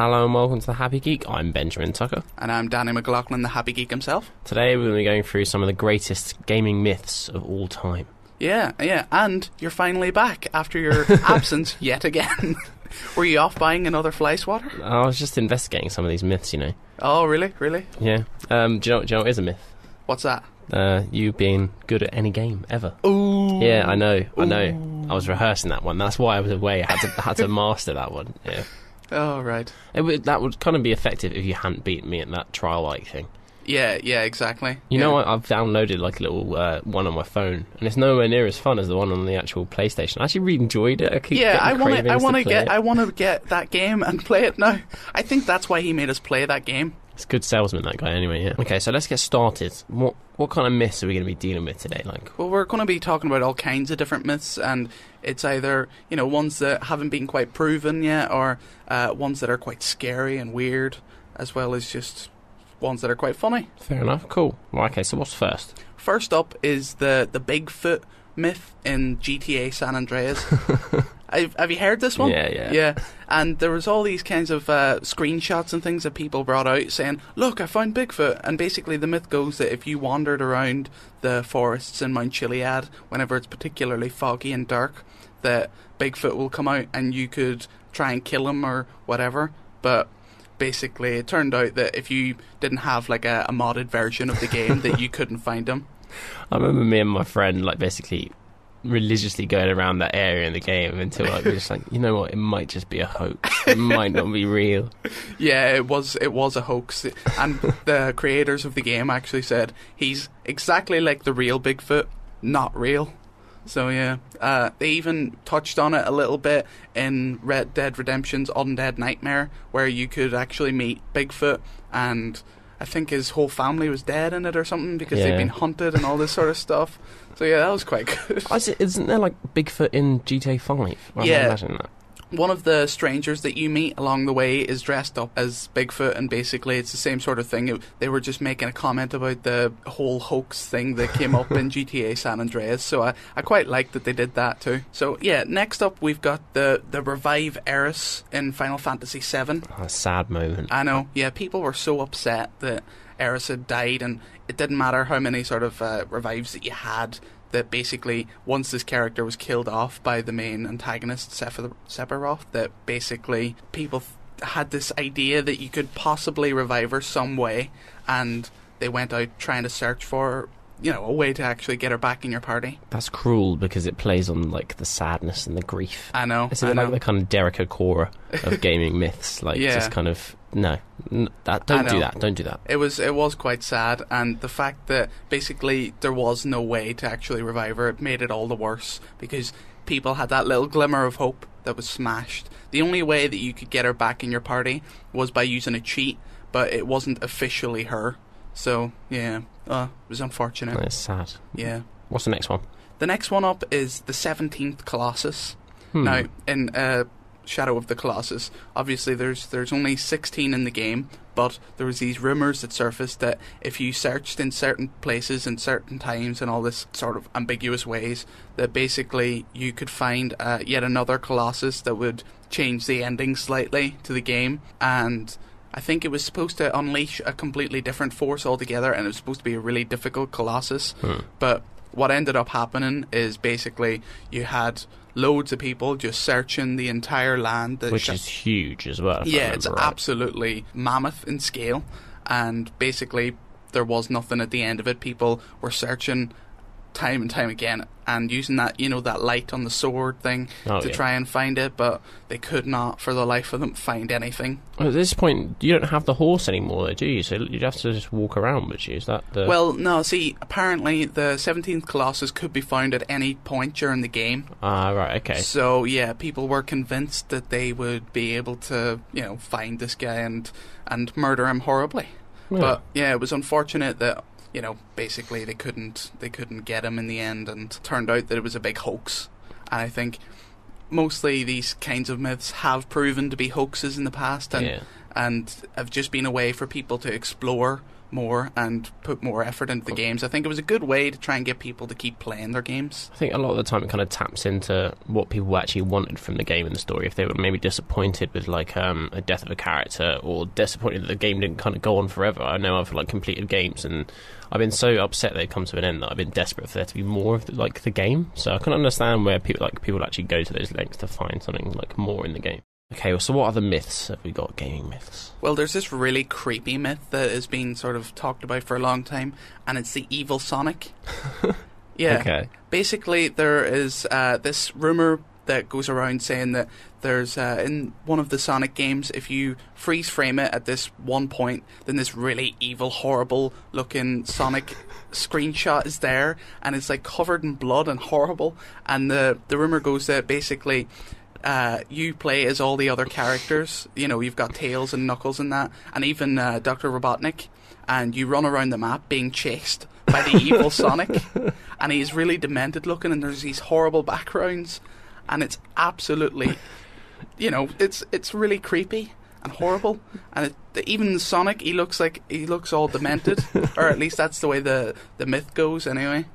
Hello and welcome to the Happy Geek. I'm Benjamin Tucker. And I'm Danny McLaughlin, the Happy Geek himself. Today we're going to be going through some of the greatest gaming myths of all time. Yeah, and you're finally back after your absence yet again. Were you off buying another fly swatter? I was just investigating some of these myths, you know. Oh, really? Yeah. Do you know what is a myth? What's that? You being good at any game, ever. Ooh. Yeah, I know. I was rehearsing that one. That's why I was away. I had to master that one, yeah. Oh, right. That would kind of be effective if you hadn't beaten me at that trial-like thing. Yeah, exactly. You know what? I've downloaded like a little one on my phone, and it's nowhere near as fun as the one on the actual PlayStation. I actually really enjoyed it. I want to get that game and play it now. I think that's why he made us play that game. It's a good salesman, that guy, anyway, yeah. Okay, so let's get started. What kind of myths are we going to be dealing with today? Well, we're going to be talking about all kinds of different myths, and it's either, ones that haven't been quite proven yet, or ones that are quite scary and weird, as well as just ones that are quite funny. Fair enough, cool. Well, okay, so what's first? First up is the Bigfoot myth in GTA San Andreas. Have you heard this one? Yeah. And there was all these kinds of screenshots and things that people brought out saying, look, I found Bigfoot. And basically the myth goes that if you wandered around the forests in Mount Chiliad whenever it's particularly foggy and dark, that Bigfoot will come out and you could try and kill him or whatever. But basically it turned out that if you didn't have like a modded version of the game that you couldn't find him. I remember me and my friend basically religiously going around that area in the game until we were just like, you know what, it might just be a hoax. It might not be real. Yeah, it was a hoax. And the creators of the game actually said he's exactly like the real Bigfoot, not real. So yeah, they even touched on it a little bit in Red Dead Redemption's Undead Nightmare, where you could actually meet Bigfoot, and I think his whole family was dead in it or something because they'd been hunted and all this sort of stuff. So yeah, that was quite good. Isn't there like Bigfoot in GTA 5? Well, yeah. I imagine that. One of the strangers that you meet along the way is dressed up as Bigfoot, and basically it's the same sort of thing. They were just making a comment about the whole hoax thing that came up in GTA San Andreas, so I quite like that they did that too. So yeah, next up we've got the revive Eris in Final Fantasy VII. A sad moment. I know, yeah, people were so upset that Eris had died, and it didn't matter how many sort of revives that you had, that basically once this character was killed off by the main antagonist Sephiroth, that basically people had this idea that you could possibly revive her some way, and they went out trying to search for a way to actually get her back in your party. That's cruel because it plays on like the sadness and the grief. I know. It's like the kind of Derek Okora of gaming myths, just kind of don't do that. It was quite sad, and the fact that basically there was no way to actually revive her, it made it all the worse because people had that little glimmer of hope that was smashed. The only way that you could get her back in your party was by using a cheat, but it wasn't officially her. So, yeah, it was unfortunate. It's sad. Yeah. What's the next one? The next one up is the 17th Colossus. Now, in Shadow of the Colossus, obviously there's only 16 in the game, but there was these rumours that surfaced that if you searched in certain places and certain times and all this sort of ambiguous ways, that basically you could find yet another Colossus that would change the ending slightly to the game, and I think it was supposed to unleash a completely different force altogether, and it was supposed to be a really difficult Colossus. But what ended up happening is basically you had loads of people just searching the entire land. Which is huge as well. Yeah, it's absolutely mammoth in scale, and basically there was nothing at the end of it. People were searching time and time again and using that that light on the sword thing to try and find it, but they could not for the life of them find anything. Well, at this point you don't have the horse anymore, do you? So you'd have to just walk around with you. Is that the... Well, no, see, apparently the 17th Colossus could be found at any point during the game. Right, okay. So yeah, people were convinced that they would be able to find this guy and murder him horribly. But yeah, it was unfortunate that basically they couldn't get him in the end, and turned out that it was a big hoax. And I think mostly these kinds of myths have proven to be hoaxes in the past, and have just been a way for people to explore more and put more effort into the games. I think it was a good way to try and get people to keep playing their games. I think a lot of the time it kind of taps into what people actually wanted from the game and the story. If they were maybe disappointed with like a death of a character, or disappointed that the game didn't kind of go on forever. I know I've like completed games and I've been so upset they've come to an end that I've been desperate for there to be more of the game. So I can understand where people actually go to those lengths to find something like more in the game. Okay, well, so what other myths have we got, gaming myths? Well, there's this really creepy myth that has been sort of talked about for a long time, and it's the evil Sonic. Yeah. Okay. Basically, there is this rumour that goes around saying that there's, in one of the Sonic games, if you freeze frame it at this one point, then this really evil, horrible-looking Sonic screenshot is there, and it's like covered in blood and horrible, and the rumour goes that basically... you play as all the other characters. You know, you've got Tails and Knuckles and that, and even Dr. Robotnik, and you run around the map being chased by the evil Sonic, and he's really demented looking, and there's these horrible backgrounds, and it's absolutely, you know, it's really creepy and horrible, and even Sonic, he looks all demented, or at least that's the way the myth goes anyway.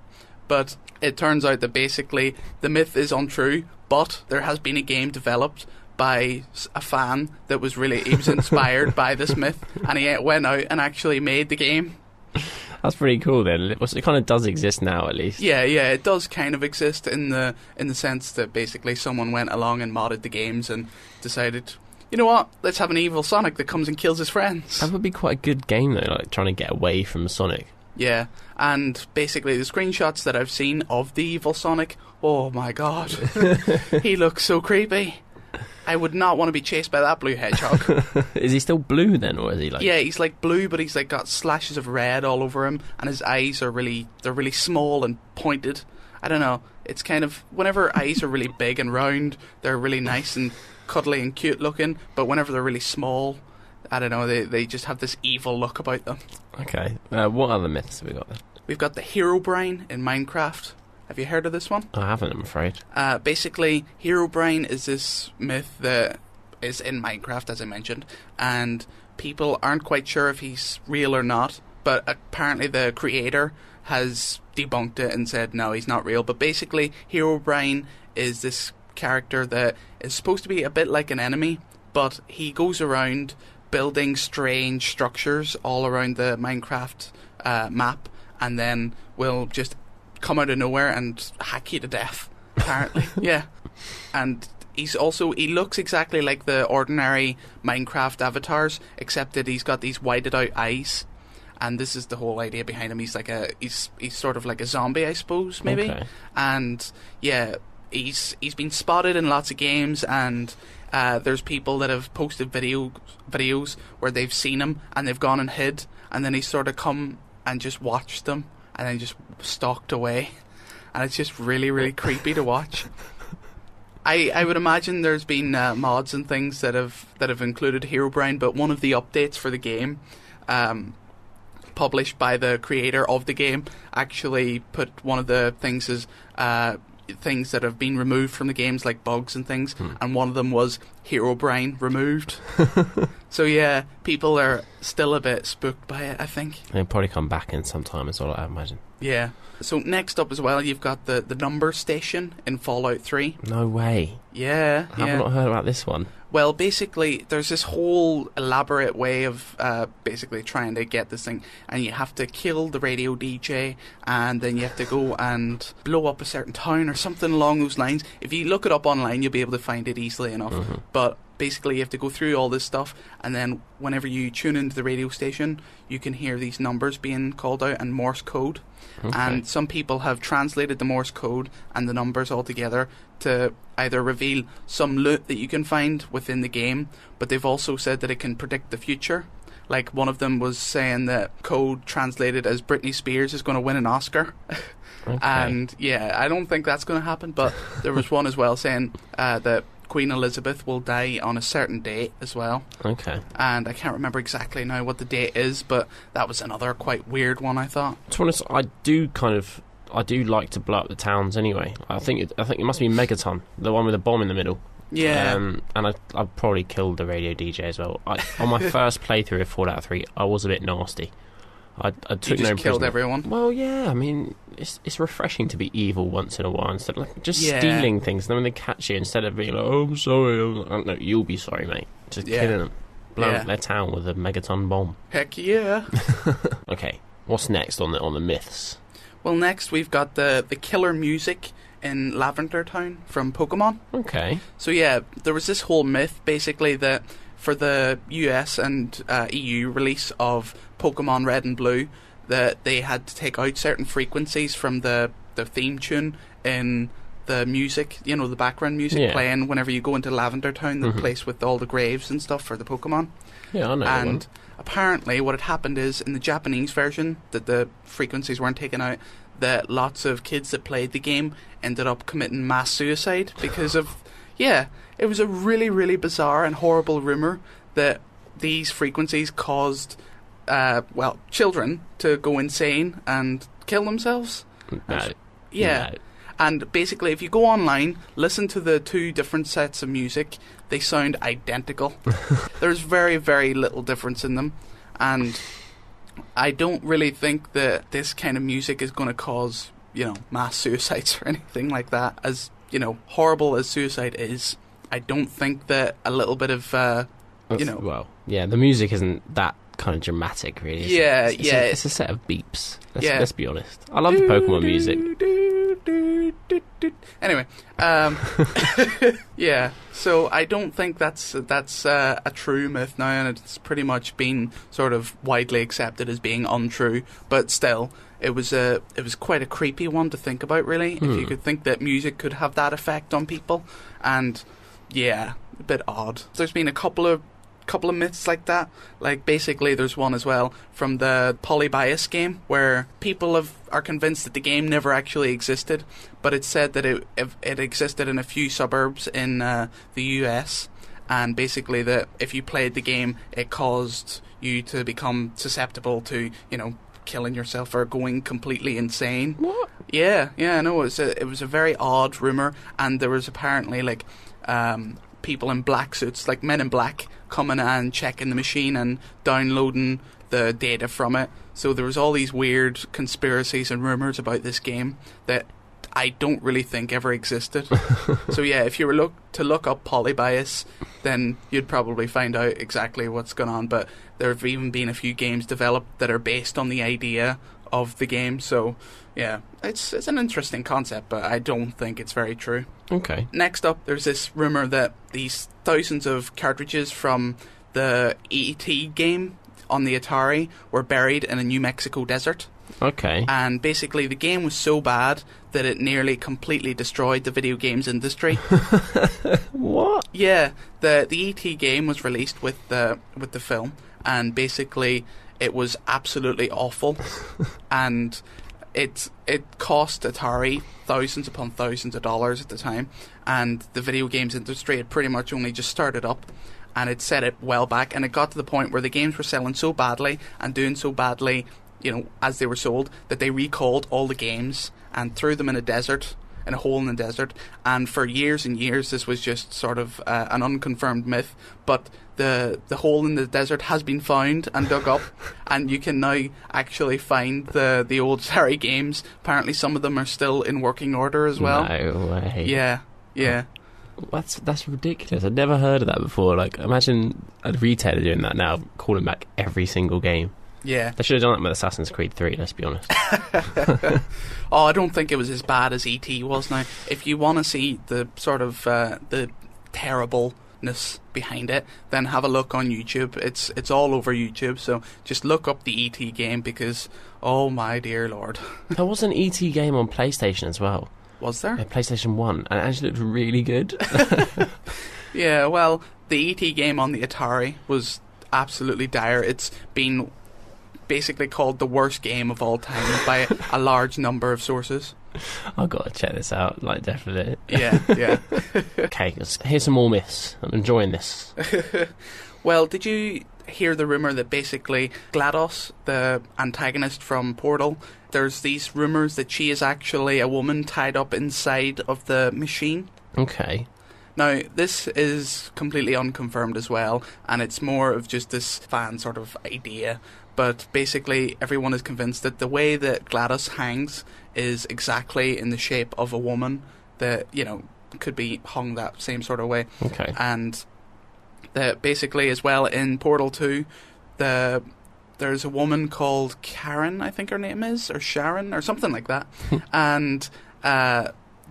But it turns out that basically the myth is untrue, but there has been a game developed by a fan that was inspired by this myth, and he went out and actually made the game. That's pretty cool then. It kind of does exist now, at least. Yeah, it does kind of exist in the sense that basically someone went along and modded the games and decided, you know what, let's have an evil Sonic that comes and kills his friends. That would be quite a good game though, like trying to get away from Sonic. Yeah, and basically the screenshots that I've seen of the evil Sonic, oh my god, he looks so creepy. I would not want to be chased by that blue hedgehog. Is he still blue then, or is he like... Yeah, he's like blue, but he's like got slashes of red all over him, and his eyes are really small and pointed. I don't know, it's kind of, whenever eyes are really big and round, they're really nice and cuddly and cute looking, but whenever they're really small, I don't know, they just have this evil look about them. Okay, what other myths have we got then? We've got the Herobrine in Minecraft. Have you heard of this one? I haven't, I'm afraid. Basically, Herobrine is this myth that is in Minecraft, as I mentioned, and people aren't quite sure if he's real or not, but apparently the creator has debunked it and said, no, he's not real. But basically, Herobrine is this character that is supposed to be a bit like an enemy, but he goes around building strange structures all around the Minecraft map, and then will just come out of nowhere and hack you to death, apparently. Yeah. And he looks exactly like the ordinary Minecraft avatars, except that he's got these whited out eyes, and this is the whole idea behind him. He's sort of like a zombie, I suppose, maybe. Okay. And yeah, he's been spotted in lots of games, and there's people that have posted videos where they've seen him and they've gone and hid, and then he's sort of come and just watched them and then just stalked away, and it's just really, really creepy to watch. I would imagine there's been mods and things that have included Herobrine, but one of the updates for the game, published by the creator of the game, actually put one of the things as things that have been removed from the games, like bugs and things, and one of them was Herobrine removed. So yeah, people are still a bit spooked by it, I think. They'll probably come back in sometime as well, I imagine. Yeah. So next up as well, you've got the number station in Fallout 3. No way. Yeah. I've not heard about this one. Well, basically, there's this whole elaborate way of basically trying to get this thing, and you have to kill the radio DJ, and then you have to go and blow up a certain town or something along those lines. If you look it up online, you'll be able to find it easily enough. Mm-hmm. But basically, you have to go through all this stuff, and then whenever you tune into the radio station, you can hear these numbers being called out in Morse code. Okay. And some people have translated the Morse code and the numbers all together to either reveal some loot that you can find within the game, but they've also said that it can predict the future. Like, one of them was saying that code translated as Britney Spears is going to win an Oscar. Okay. And yeah, I don't think that's going to happen, but there was one as well saying that Queen Elizabeth will die on a certain date as well. Okay. And I can't remember exactly now what the date is, but that was another quite weird one, I thought. To be honest, I do like to blow up the towns anyway. I think it must be Megaton, the one with the bomb in the middle. Yeah. And I've probably killed the radio DJ as well. On my first playthrough of Fallout 3, I was a bit nasty. I took You just no killed prisoner. everyone. Well, yeah, I mean, it's refreshing to be evil once in a while instead of like just Yeah. stealing things. And then when they catch you, instead of being like, "Oh, I'm sorry," no, you'll be sorry, mate. Just Yeah. killing them, blowing Yeah. up their town with a megaton bomb. Heck yeah. Okay, what's next on the myths? Well, next we've got the killer music in Lavender Town from Pokemon. Okay, So yeah, there was this whole myth basically that for the US and EU release of Pokemon Red and Blue, that they had to take out certain frequencies from the theme tune in the music, you know, the background music playing whenever you go into Lavender Town, the place with all the graves and stuff for the Pokemon. yeah, I know. that one. And apparently what had happened is in the Japanese version that the frequencies weren't taken out, that lots of kids that played the game ended up committing mass suicide because of it was a really, really bizarre and horrible rumour that these frequencies caused children to go insane and kill themselves. No, Yeah. no. And basically, if you go online, listen to the two different sets of music, they sound identical. There's very, very little difference in them. And I don't really think that this kind of music is going to cause, mass suicides or anything like that. As, horrible as suicide is, I don't think that a little bit of, Well, yeah, the music isn't that kind of dramatic, really. It's a set of beeps. Yeah. Let's be honest. I love the Pokemon music. Anyway, yeah. So I don't think that's a true myth now, and it's pretty much been sort of widely accepted as being untrue. But still, it was quite a creepy one to think about, really. If you could think that music could have that effect on people, and yeah, a bit odd. There's been a couple of myths like that. Like basically there's one as well from the Polybius game where people are convinced that the game never actually existed, but it's said that it existed in a few suburbs in the US, and basically that if you played the game it caused you to become susceptible to killing yourself or going completely insane. What? Yeah, no, it was a very odd rumor, and there was apparently like people in black suits, like men in black, coming and checking the machine and downloading the data from it. So there was all these weird conspiracies and rumors about this game that I don't really think ever existed. So yeah, if you were to look up Polybius, then you'd probably find out exactly what's going on. But there have even been a few games developed that are based on the idea of the game. So yeah, it's an interesting concept, but I don't think it's very true. Okay. Next up, there's this rumour that these thousands of cartridges from the E.T. game on the Atari were buried in a New Mexico desert. Okay. And basically the game was so bad that it nearly completely destroyed the video games industry. What? Yeah, the E.T. game was released with the film, and basically it was absolutely awful. And it cost Atari thousands upon thousands of dollars at the time, and the video games industry had pretty much only just started up, and it set it well back, and it got to the point where the games were selling so badly and doing so badly, as they were sold, that they recalled all the games and threw them in a hole in the desert, and for years and years this was just sort of an unconfirmed myth, but the hole in the desert has been found and dug up, and you can now actually find the old Atari games. Apparently some of them are still in working order as well. No way. Yeah. That's ridiculous. I'd never heard of that before. Like, imagine a retailer doing that now, calling back every single game. Yeah. They should have done that with Assassin's Creed 3, let's be honest. Oh, I don't think it was as bad as E.T. was now. If you want to see the sort of the terribleness behind it, then have a look on YouTube. It's all over YouTube, so just look up the E.T. game, because, oh my dear lord. There was an E.T. game on PlayStation as well. Was there? PlayStation 1, and it actually looked really good. Yeah, well, the E.T. game on the Atari was absolutely dire. It's been basically called the worst game of all time by a large number of sources. I've got to check this out, like, definitely. Yeah. Okay, here's some more myths. I'm enjoying this. Well, did you hear the rumour that basically GLaDOS, the antagonist from Portal, there's these rumours that she is actually a woman tied up inside of the machine? Okay. Now, this is completely unconfirmed as well, and it's more of just this fan sort of idea. But basically, everyone is convinced that the way that GLaDOS hangs is exactly in the shape of a woman that, could be hung that same sort of way. Okay. And that basically, as well, in Portal 2, there's a woman called Karen, I think her name is, or Sharon, or something like that. And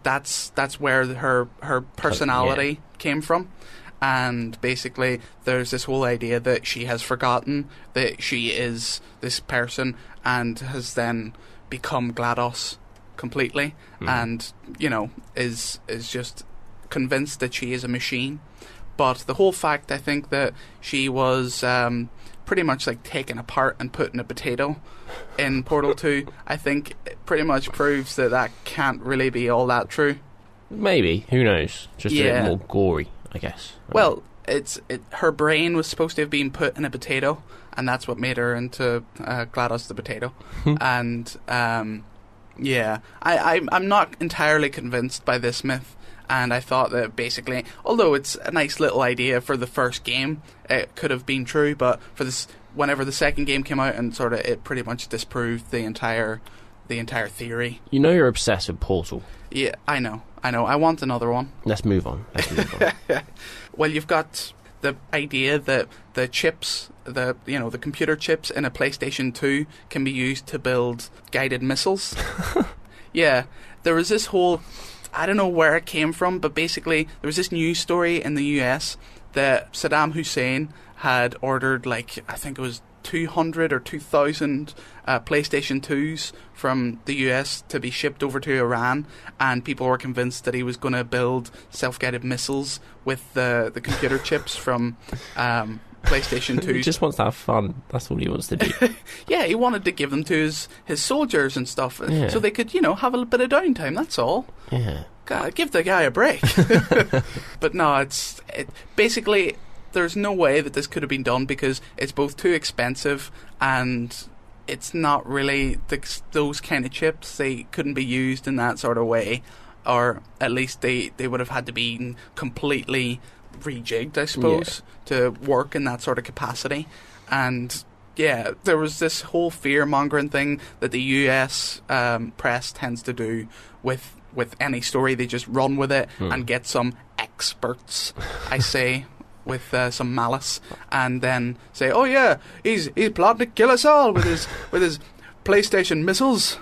that's where her personality came from. And basically, there's this whole idea that she has forgotten that she is this person and has then become GLaDOS completely, and is just convinced that she is a machine. But the whole fact, I think, that she was pretty much like taken apart and put in a potato in Portal 2, I think it pretty much proves that can't really be all that true. Maybe, who knows? Just a bit more gory, I guess. Well, her brain was supposed to have been put in a potato, and that's what made her into GLaDOS the potato. And I'm not entirely convinced by this myth. And I thought that basically, although it's a nice little idea for the first game, it could have been true. But for this, whenever the second game came out, and it pretty much disproved the entire theory. You're obsessed with Portal. Yeah, I know. I want another one. Let's move on. Well, you've got the idea that the chips, the computer chips in a PlayStation 2 can be used to build guided missiles. Yeah, there was this whole, I don't know where it came from, but basically there was this news story in the US that Saddam Hussein had ordered, I think it was 200 or 2,000 PlayStation 2s from the US to be shipped over to Iran, and people were convinced that he was going to build self-guided missiles with the computer chips from PlayStation 2. He just wants to have fun. That's all he wants to do. Yeah, he wanted to give them to his soldiers and stuff, so they could, have a little bit of downtime, that's all. Yeah. God, give the guy a break. But no, basically, there's no way that this could have been done because it's both too expensive and it's not really those kind of chips. They couldn't be used in that sort of way, or at least they would have had to be completely rejigged, I suppose, to work in that sort of capacity. And yeah, there was this whole fear-mongering thing that the US press tends to do with any story. They just run with it and get some experts, I say, with some malice, and then say, "Oh yeah, he's plotting to kill us all with his PlayStation missiles."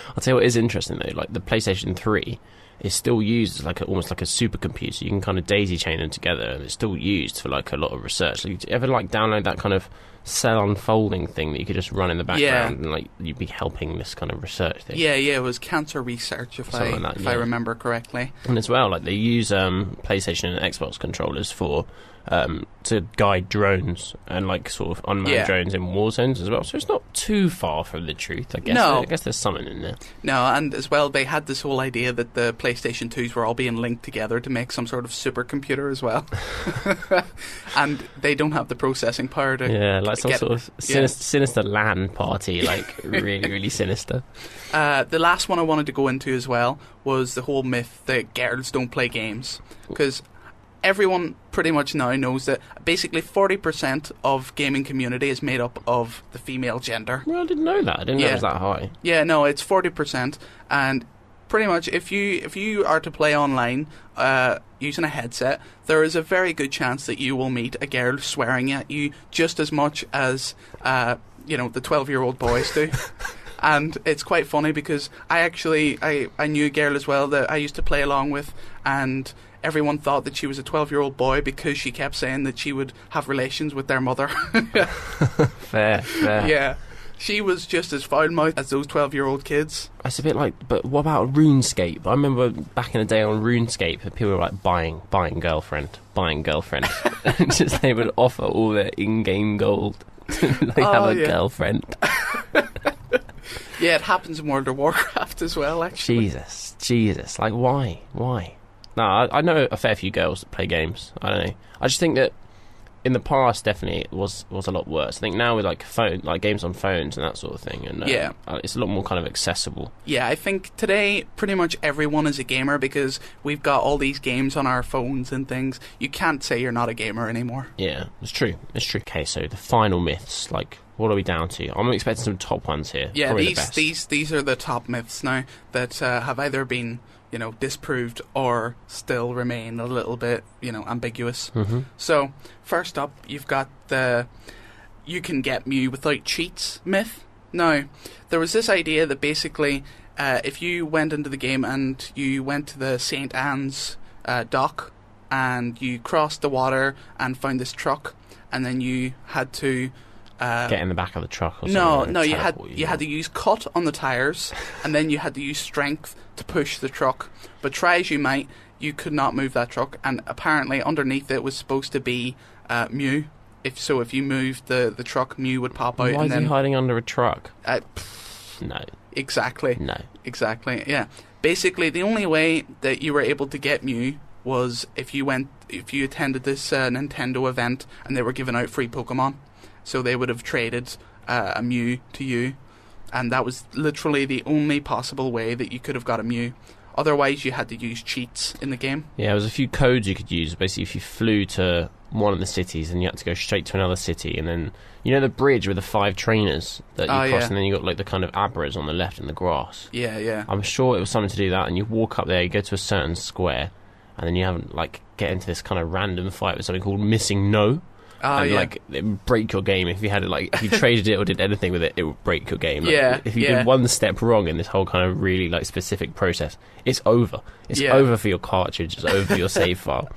I'll tell you what is interesting though. Like the PlayStation 3 is still used as almost like a supercomputer. You can kind of daisy chain them together, and it's still used for a lot of research. Do you ever download that kind of cell unfolding thing that you could just run in the background and you'd be helping this kind of research thing? Yeah, it was cancer research if I remember correctly. And as well, they use PlayStation and Xbox controllers for to guide drones and sort of unmanned drones in war zones as well. So it's not too far from the truth, I guess. No. I guess there's something in there. No, and as well, they had this whole idea that the PlayStation 2s were all being linked together to make some sort of supercomputer as well. And they don't have the processing power to some sort of sinister LAN party, really, really sinister. The last one I wanted to go into as well was the whole myth that girls don't play games, because everyone pretty much now knows that basically 40% of gaming community is made up of the female gender. Well, I didn't know that. I didn't know it was that high. Yeah, no, it's 40%, and pretty much if you are to play online using a headset, there is a very good chance that you will meet a girl swearing at you just as much as the 12-year-old boys do. And it's quite funny because I knew a girl as well that I used to play along with, and everyone thought that she was a 12-year-old boy because she kept saying that she would have relations with their mother. Fair. Yeah. She was just as foul-mouthed as those 12-year-old kids. It's a bit but what about RuneScape? I remember back in the day on RuneScape, people were buying girlfriend. And just they would offer all their in-game gold to have a girlfriend. Yeah, it happens in World of Warcraft as well, actually. Jesus. Why? No, I know a fair few girls that play games. I don't know. I just think that in the past, definitely it was a lot worse. I think now with like games on phones and that sort of thing, and it's a lot more kind of accessible. Yeah, I think today pretty much everyone is a gamer because we've got all these games on our phones and things. You can't say you're not a gamer anymore. Yeah, it's true. It's true. Okay, so the final myths, like, what are we down to? I'm expecting some top ones here. Yeah, Probably these are the top myths now that have either been disproved or still remain a little bit, ambiguous. Mm-hmm. So, first up, you've got the you can get Mew without cheats myth. Now, there was this idea that basically, if you went into the game and you went to the St. Anne's dock and you crossed the water and found this truck, and then you had to get in the back of the truck or something. No, you had to use cut on the tires, and then you had to use strength to push the truck. But try as you might, you could not move that truck, and apparently underneath it was supposed to be Mew. If you moved the truck, Mew would pop out. Why is he hiding under a truck? No. Exactly. No. Exactly, yeah. Basically, the only way that you were able to get Mew was if you attended this Nintendo event and they were giving out free Pokemon. So they would have traded a Mew to you, and that was literally the only possible way that you could have got a Mew. Otherwise, you had to use cheats in the game. Yeah, there was a few codes you could use. Basically, if you flew to one of the cities and you had to go straight to another city, and then, the bridge with the 5 trainers that you cross, and then you got like the kind of Abras on the left in the grass. Yeah, yeah. I'm sure it was something to do that, and you walk up there, you go to a certain square, and then you have get into this kind of random fight with something called Missing No. And it would break your game if you had it. If you traded it or did anything with it, it would break your game. If you did one step wrong in this whole kind of really specific process, it's over. It's over for your cartridge. It's over for your save file.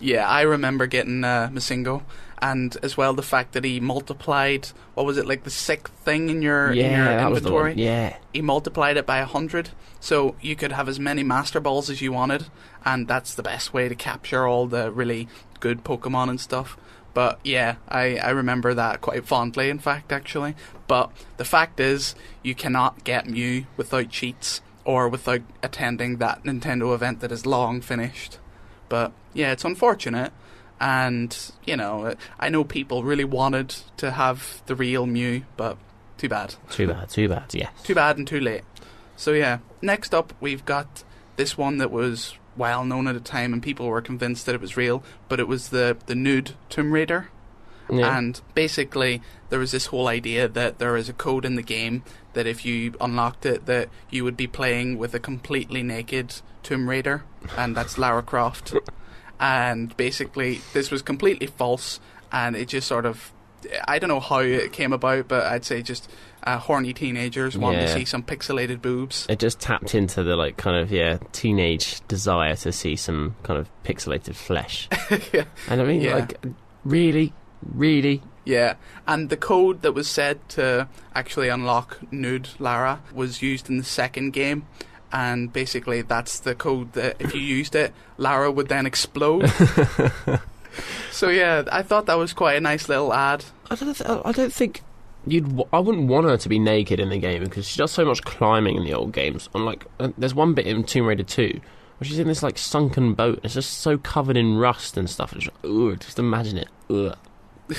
Yeah, I remember getting Masingo, and as well the fact that he multiplied. What was it, like the sixth thing in your inventory? Yeah, he multiplied it by 100, so you could have as many Master Balls as you wanted, and that's the best way to capture all the really good Pokemon and stuff. But yeah, I remember that quite fondly, in fact, actually. But the fact is, you cannot get Mew without cheats or without attending that Nintendo event that is long finished. But yeah, it's unfortunate. And, I know people really wanted to have the real Mew, but too bad. Too bad, yeah. Too bad and too late. So yeah, next up we've got this one that was well known at the time and people were convinced that it was real, but it was the nude Tomb Raider. Yeah. And basically there was this whole idea that there is a code in the game that if you unlocked it, that you would be playing with a completely naked Tomb Raider, and that's Lara Croft. And basically this was completely false, and it just sort of, I don't know how it came about, but I'd say just horny teenagers wanting to see some pixelated boobs. It just tapped into the teenage desire to see some kind of pixelated flesh. Yeah. And I mean, really? Yeah, and the code that was said to actually unlock nude Lara was used in the second game, and basically that's the code that if you used it, Lara would then explode. So yeah, I thought that was quite a nice little ad. I don't think I wouldn't want her to be naked in the game because she does so much climbing in the old games. Unlike there's one bit in Tomb Raider 2 where she's in this sunken boat. It's just so covered in rust and stuff. It's just imagine it. Ugh.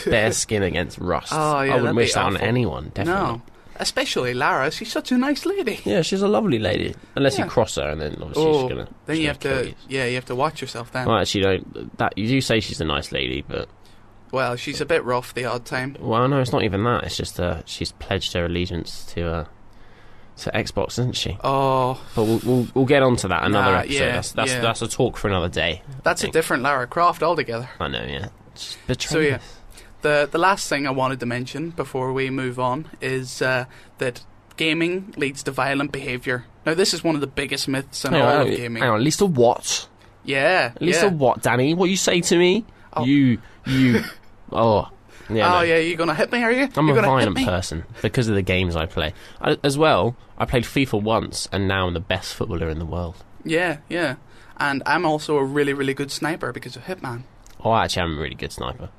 Bare skin against rust. Oh, yeah, I wouldn't wish that on anyone. Definitely. No, especially Lara. She's such a nice lady. Yeah, she's a lovely lady. Unless you cross her, and then obviously she's gonna. Then you have to. Yeah, you have to watch yourself then. Well, actually, don't. That you do say she's a nice lady, but. Well, she's a bit rough the odd time. Well, no, it's not even that. It's just she's pledged her allegiance to Xbox, isn't she? Oh, but we'll get on to that another episode. Yeah, that's a talk for another day. That's a different Lara Croft altogether. I know, yeah. So yeah, the last thing I wanted to mention before we move on is that gaming leads to violent behaviour. Now, this is one of the biggest myths in all of gaming. Hang on, at least a what? Yeah, at least a what, Danny? What you say to me? Oh. You. Oh. Yeah, yeah, you're going to hit me, are you? I'm a violent person because of the games I play. I played FIFA once, and now I'm the best footballer in the world. Yeah. And I'm also a really, really good sniper because of Hitman. Oh, actually, I'm a really good sniper.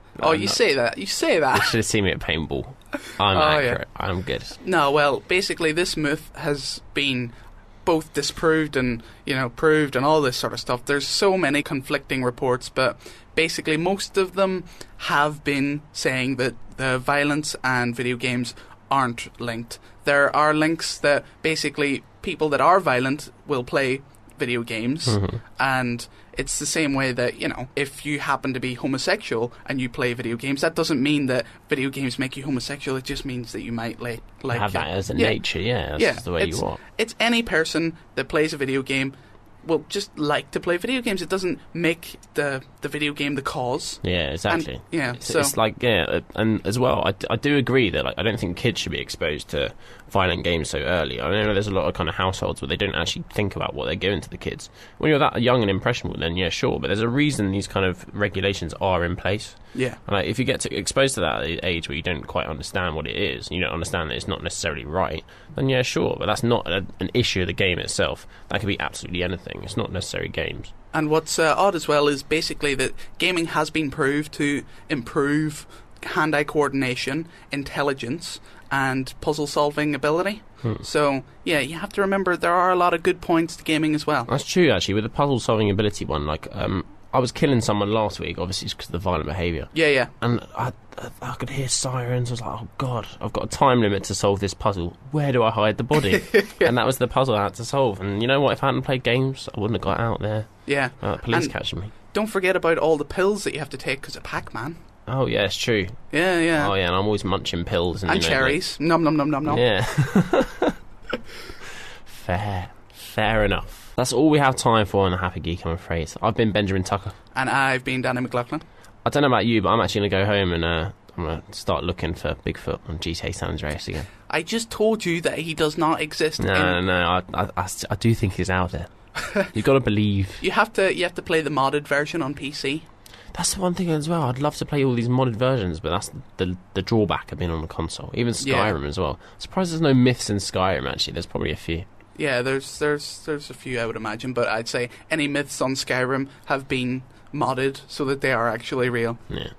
Say that. You say that. You should have seen me at paintball. I'm accurate. Yeah. I'm good. No, well, basically, this myth has been both disproved and proved and all this sort of stuff. There's so many conflicting reports, but basically most of them have been saying that the violence and video games aren't linked. There are links that basically people that are violent will play video games, and it's the same way that, if you happen to be homosexual and you play video games, that doesn't mean that video games make you homosexual. It just means that you might like have that as a nature. That's just the way you are. It's any person that plays a video game will just like to play video games. It doesn't make the video game the cause. Yeah, exactly. And, it's like, and as well, I do agree that I don't think kids should be exposed to violent games so early. I know there's a lot of kind of households where they don't actually think about what they're giving to the kids. When you're that young and impressionable, then yeah, sure, but there's a reason these kind of regulations are in place. Yeah. And if you get exposed to that at the age where you don't quite understand what it is, you don't understand that it's not necessarily right, then yeah, sure, but that's not an issue of the game itself. That could be absolutely anything. It's not necessarily games. And what's odd as well is basically that gaming has been proved to improve hand-eye coordination, intelligence, and puzzle-solving ability. So, yeah, you have to remember there are a lot of good points to gaming as well. That's true, actually. With the puzzle-solving ability one, I was killing someone last week, obviously because of the violent behaviour. Yeah. And I could hear sirens. I was like, oh, God, I've got a time limit to solve this puzzle. Where do I hide the body? And that was the puzzle I had to solve. And you know what? If I hadn't played games, I wouldn't have got out there. Yeah. Police catching me. Don't forget about all the pills that you have to take because of Pac-Man. Oh, yeah, it's true. Yeah. Oh, yeah, and I'm always munching pills. And cherries. Nom, nom, nom, nom, nom. Yeah. Fair enough. That's all we have time for on the Happy Geek, I'm afraid. I've been Benjamin Tucker. And I've been Danny McLaughlin. I don't know about you, but I'm actually going to go home and I'm going to start looking for Bigfoot on GTA San Andreas again. I just told you that he does not exist. No, I do think he's out there. You've got to believe. You have to play the modded version on PC. That's the one thing as well. I'd love to play all these modded versions, but that's the drawback of being on the console. Even Skyrim as well. I'm surprised there's no myths in Skyrim, actually. There's probably a few. Yeah, there's a few, I would imagine, but I'd say any myths on Skyrim have been modded so that they are actually real. Yeah.